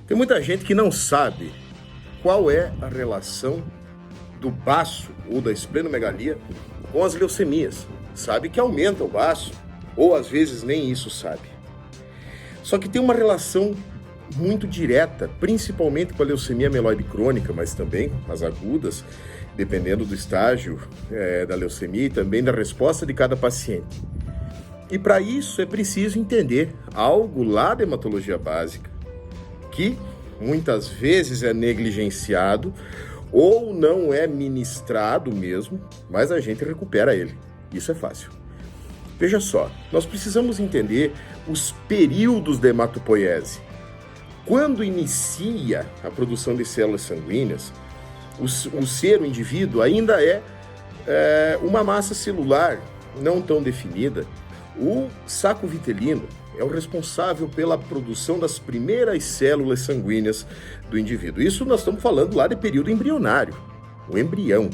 Tem muita gente que não sabe qual é a relação do baço ou da esplenomegalia com as leucemias. Sabe que aumenta o baço, ou às vezes nem isso sabe. Só que tem uma relação muito direta, principalmente com a leucemia mieloide crônica, mas também as agudas, dependendo do estágio da leucemia e também da resposta de cada paciente. E para isso é preciso entender algo lá da hematologia básica, que muitas vezes é negligenciado ou não é ministrado mesmo, mas a gente recupera ele. Isso é fácil. Veja só, nós precisamos entender os períodos da hematopoiese. Quando inicia a produção de células sanguíneas, o indivíduo ainda é uma massa celular não tão definida. O saco vitelino é o responsável pela produção das primeiras células sanguíneas do indivíduo. Isso nós estamos falando lá de período embrionário, o embrião.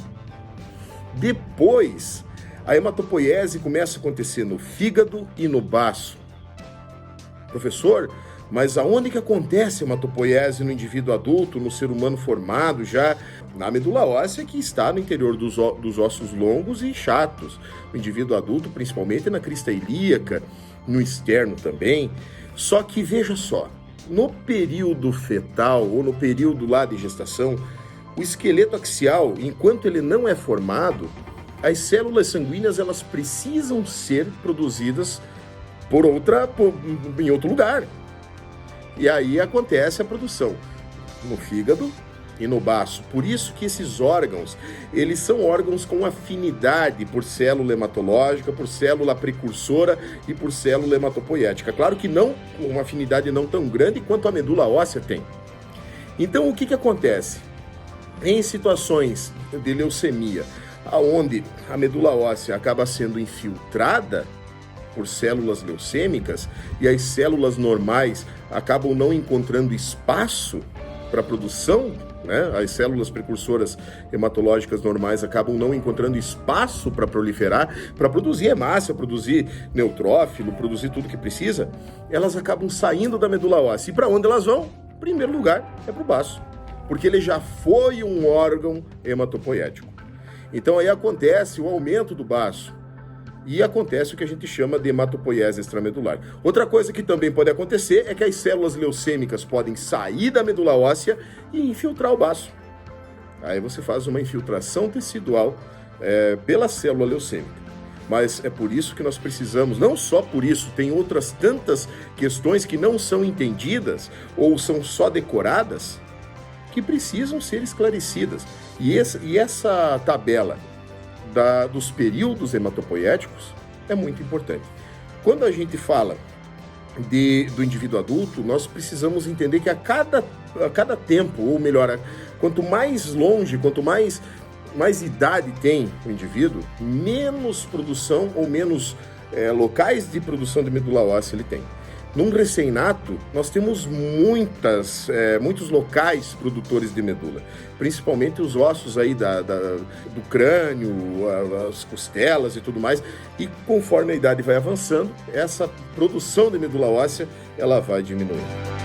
Depois, a hematopoiese começa a acontecer no fígado e no baço. Professor, mas aonde que acontece a hematopoiese no indivíduo adulto, no ser humano formado já? Na medula óssea, que está no interior dos ossos longos e chatos. O indivíduo adulto, principalmente na crista ilíaca, no externo também. Só que veja só, no período fetal ou no período lá de gestação, o esqueleto axial, enquanto ele não é formado, as células sanguíneas elas precisam ser produzidas em outro lugar. E aí acontece a produção no fígado e no baço. Por isso que esses órgãos, eles são órgãos com afinidade por célula hematológica, por célula precursora e por célula hematopoética. Claro que não uma afinidade não tão grande quanto a medula óssea tem. Então o que acontece? Em situações de leucemia, onde a medula óssea acaba sendo infiltrada por células leucêmicas e as células normais acabam não encontrando espaço para produção, né? As células precursoras hematológicas normais acabam não encontrando espaço para proliferar, para produzir hemácia, produzir neutrófilo, produzir tudo que precisa, elas acabam saindo da medula óssea. E para onde elas vão? Em primeiro lugar, é para o baço, porque ele já foi um órgão hematopoético. Então aí acontece o aumento do baço e acontece o que a gente chama de hematopoiese extramedular. Outra coisa que também pode acontecer é que as células leucêmicas podem sair da medula óssea e infiltrar o baço. Aí você faz uma infiltração tecidual pela célula leucêmica. Mas é por isso que nós precisamos, não só por isso, tem outras tantas questões que não são entendidas ou são só decoradas, que precisam ser esclarecidas. E essa tabela dos períodos hematopoéticos é muito importante. Quando a gente fala do indivíduo adulto, nós precisamos entender que a cada tempo, ou melhor, quanto mais longe, quanto mais idade tem o indivíduo, menos produção ou menos locais de produção de medula óssea ele tem. Num recém-nato, nós temos muitos locais produtores de medula, principalmente os ossos aí do crânio, as costelas e tudo mais, e conforme a idade vai avançando, essa produção de medula óssea ela vai diminuindo.